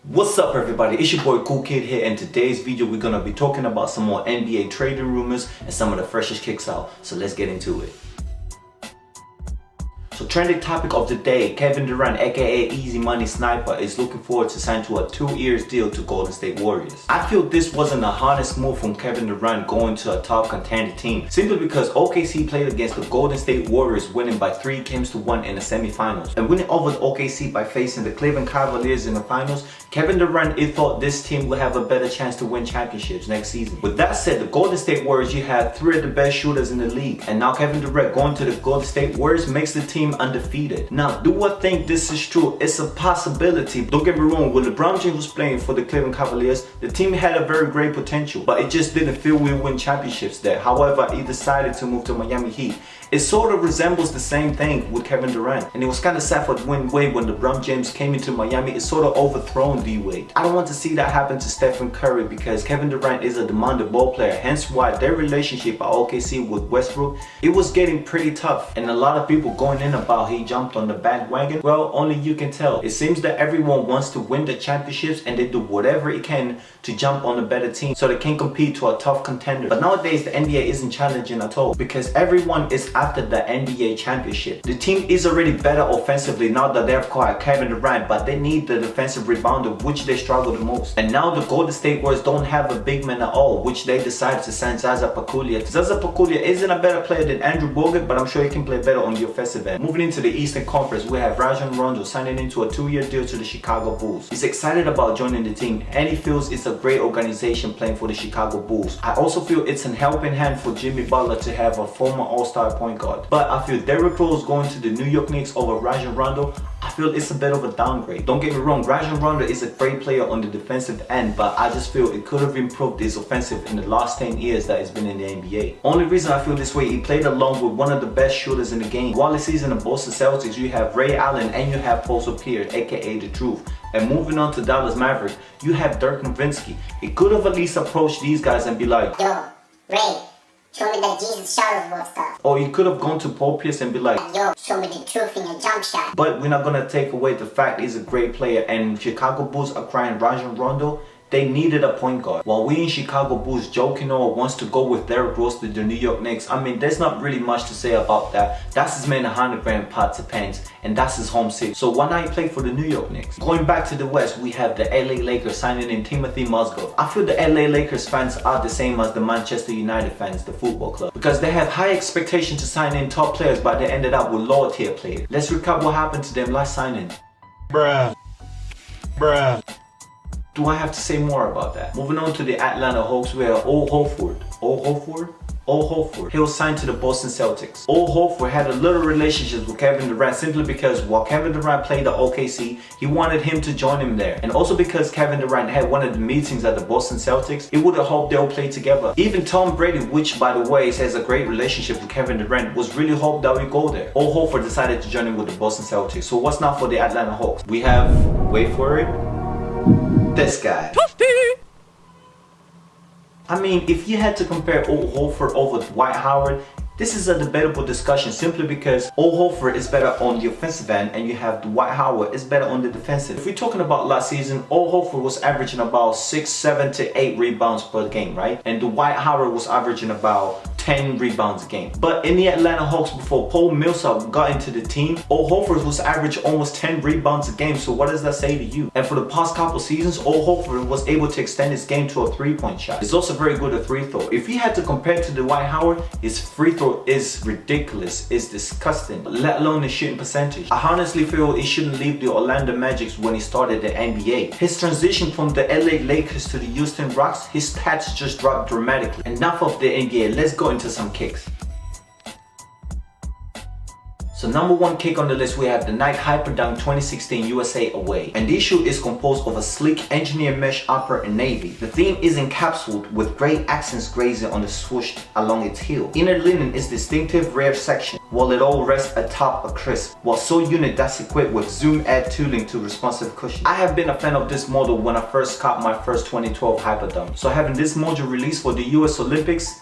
What's up everybody, it's your boy Cool Kid here, and today's video we're gonna be talking about some more NBA trading rumors and some of the freshest kicks out. So let's get into it. So trending topic of the day, Kevin Durant aka Easy Money Sniper is looking forward to sign to a 2-year deal to Golden State Warriors. I feel this wasn't a honest move from Kevin Durant going to a top contender team, simply because OKC played against the Golden State Warriors, winning by 3 games to 1 in the semifinals. And winning over the OKC by facing the Cleveland Cavaliers in the finals, Kevin Durant thought this team would have a better chance to win championships next season. With that said, the Golden State Warriors, you had 3 of the best shooters in the league, and now Kevin Durant going to the Golden State Warriors makes the team undefeated. Now, do I think this is true? It's a possibility. Don't get me wrong, when LeBron James was playing for the Cleveland Cavaliers, the team had a very great potential, but it just didn't feel we would win championships there. However, he decided to move to Miami Heat. It sort of resembles the same thing with Kevin Durant, and it was kind of sad for Dwayne Wade when LeBron James came into Miami. It sort of overthrown D-Wade. I don't want to see that happen to Stephen Curry because Kevin Durant is a demanding ball player, hence why their relationship at OKC with Westbrook, it was getting pretty tough, and a lot of people going in about he jumped on the bandwagon. Well, only you can tell. It seems that everyone wants to win the championships and they do whatever it can to jump on a better team so they can compete to a tough contender. But nowadays the NBA isn't challenging at all because everyone is after the NBA championship. The team is already better offensively now that they've acquired Kevin Durant, but they need the defensive rebounder, which they struggle the most. And now the Golden State Warriors don't have a big man at all, which they decided to sign Zaza Pachulia. Zaza Pachulia isn't a better player than Andrew Bogut, but I'm sure he can play better on the offensive end. Moving into the Eastern Conference, we have Rajon Rondo signing into a 2-year deal to the Chicago Bulls. He's excited about joining the team and he feels it's a great organization playing for the Chicago Bulls. I also feel it's an helping hand for Jimmy Butler to have a former All-Star point guard. But I feel Derrick Rose going to the New York Knicks over Rajon Rondo, I feel it's a bit of a downgrade. Don't get me wrong, Rajon Rondo is a great player on the defensive end, but I just feel it could have improved his offensive in the last 10 years that he's been in the NBA. Only reason I feel this way, he played along with one of the best shooters in the game. While this season in Boston Celtics, you have Ray Allen and you have Paul Pierce, aka The Truth. And moving on to Dallas Mavericks, you have Dirk Nowitzki. He could have at least approached these guys and be like, yo, Ray, show me that Jesus shot of stuff. or he could have gone to Paul Pierce and be like, yo, show me the truth in your jump shot. But we're not gonna take away the fact he's a great player, and Chicago Bulls acquiring Rajon Rondo, they needed a point guard. While we in Chicago Bulls joking or wants to go with Derrick Rose to the New York Knicks, I mean, there's not really much to say about that. That's his main 100 grand pot to pants, and that's his home city. So why not play for the New York Knicks? Going back to the West, we have the LA Lakers signing in Timothy Mozgov. I feel the LA Lakers fans are the same as the Manchester United fans, the football club, because they have high expectations to sign in top players, but they ended up with lower tier players. Let's recap what happened to them last signing. Bruh. Do I have to say more about that? Moving on to the Atlanta Hawks, where Al Horford, he was signed to the Boston Celtics. Al Horford had a little relationship with Kevin Durant simply because while Kevin Durant played at OKC, he wanted him to join him there. And also because Kevin Durant had one of the meetings at the Boston Celtics, he would have hoped they'll play together. Even Tom Brady, which by the way has a great relationship with Kevin Durant, was really hoped that we go there. Al Horford decided to join him with the Boston Celtics. So what's now for the Atlanta Hawks? We have, wait for it, this guy. I mean, if you had to compare Al Horford over Dwight Howard, this is a debatable discussion simply because Al Horford is better on the offensive end and you have Dwight Howard is better on the defensive. If we're talking about last season, Al Horford was averaging about 6, 7 to 8 rebounds per game, right? And Dwight Howard was averaging about 10 rebounds a game. But in the Atlanta Hawks, before Paul Millsap got into the team, Al Horford was averaging almost 10 rebounds a game. So what does that say to you? And for the past couple seasons, Al Horford was able to extend his game to a 3-point shot. He's also very good at free throw. If he had to compare to Dwight Howard, his free throw is ridiculous, it's disgusting, let alone his shooting percentage. I honestly feel he shouldn't leave the Orlando Magic when he started the NBA. His transition from the LA Lakers to the Houston Rockets, his stats just dropped dramatically. Enough of the NBA, let's go into some kicks. So number 1 kick on the list, we have the Nike Hyperdunk 2016 USA away. And this shoe is composed of a sleek engineered mesh upper and navy. The theme is encapsulated with gray accents grazing on the swoosh along its heel. Inner linen is distinctive rear section, while it all rests atop a crisp, while sole unit that's equipped with zoom add tooling to responsive cushion. I have been a fan of this model when I first caught my first 2012 Hyperdunk. So having this model released for the US Olympics,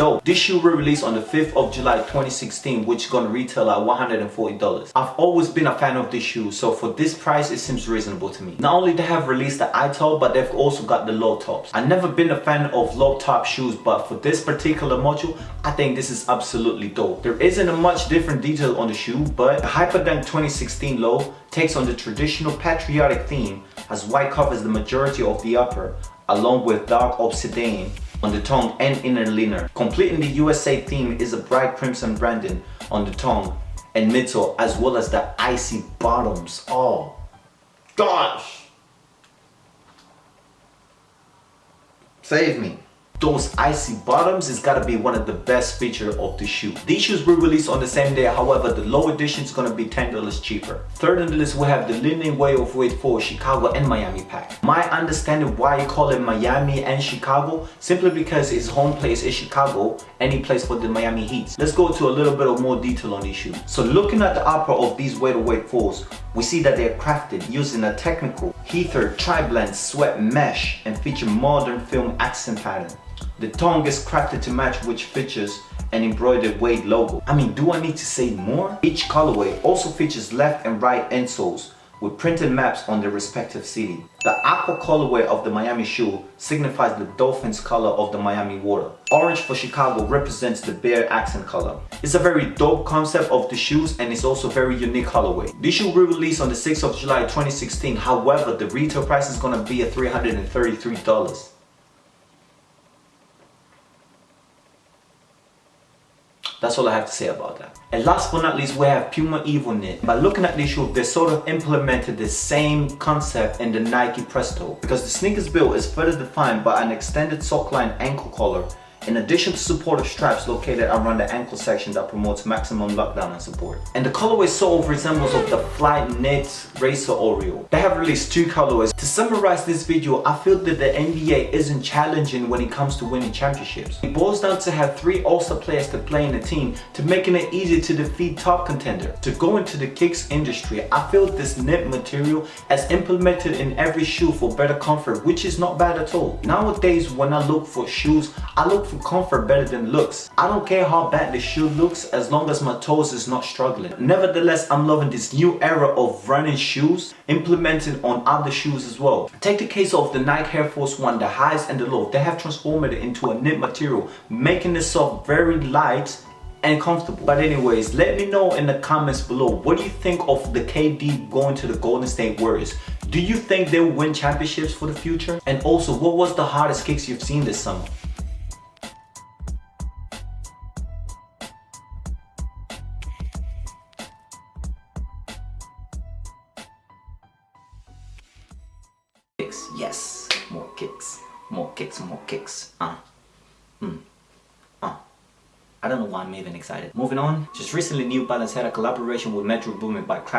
Dope. This shoe will release on the 5th of July 2016, which is gonna retail at $140. I've always been a fan of this shoe, so for this price it seems reasonable to me. Not only they have released the eye top, but they've also got the low tops. I've never been a fan of low top shoes, but for this particular module, I think this is absolutely dope. There isn't a much different detail on the shoe, but the Hyperdunk 2016 low takes on the traditional patriotic theme, as white covers the majority of the upper, along with dark obsidian on the tongue and inner liner. Completing the USA theme is a bright crimson branding on the tongue and midsole, as well as the icy bottoms. Oh gosh, save me. Those icy bottoms is gotta be one of the best features of the shoe. These shoes were released on the same day, however the low edition is gonna be $10 cheaper. Third on the list we have the Li-Ning Way of Weight 4 Chicago and Miami pack. My understanding why you call it Miami and Chicago, simply because his home place is Chicago and he plays for the Miami Heat. Let's go to a little bit of more detail on these shoes. So looking at the upper of these Weight of Weight 4s, we see that they're crafted using a technical heather tri-blend sweat mesh and feature modern film accent pattern. The tongue is crafted to match, which features an embroidered Wade logo. I mean, do I need to say more? Each colorway also features left and right insoles with printed maps on their respective seating. The aqua colorway of the Miami shoe signifies the dolphin's color of the Miami water. Orange for Chicago represents the bear accent color. It's a very dope concept of the shoes, and it's also very unique colorway. This shoe will release on the 6th of July 2016. However, the retail price is gonna be at $333. That's all I have to say about that. And last but not least, we have Puma EvoKnit. By looking at this shoe, they sort of implemented the same concept in the Nike Presto, because the sneaker's build is further defined by an extended sockline ankle collar, in addition to supportive straps located around the ankle section that promotes maximum lockdown and support. And the colorway sort of resembles of the Flight Knit Racer Oreo. They have released 2 colorways. To summarize this video, I feel that the NBA isn't challenging when it comes to winning championships. It boils down to have 3 All-Star players to play in a team, to making it easy to defeat top contender. To go into the Kickz industry, I feel this knit material is implemented in every shoe for better comfort, which is not bad at all. Nowadays, when I look for shoes, I look for comfort better than looks. I don't care how bad the shoe looks as long as my toes is not struggling. Nevertheless, I'm loving this new era of running shoes implemented on other shoes as well. Take the case of the Nike Air Force One, the highs and the lows. They have transformed it into a knit material, making the sock very light and comfortable. But anyways, let me know in the comments below, what do you think of the KD going to the Golden State Warriors? Do you think they will win championships for the future? And also, what was the hardest kicks you've seen this summer? Yes, more kicks, more kicks, more kicks. I don't know why I'm even excited. Moving on, just recently New Balance had a collaboration with Metro Boomin by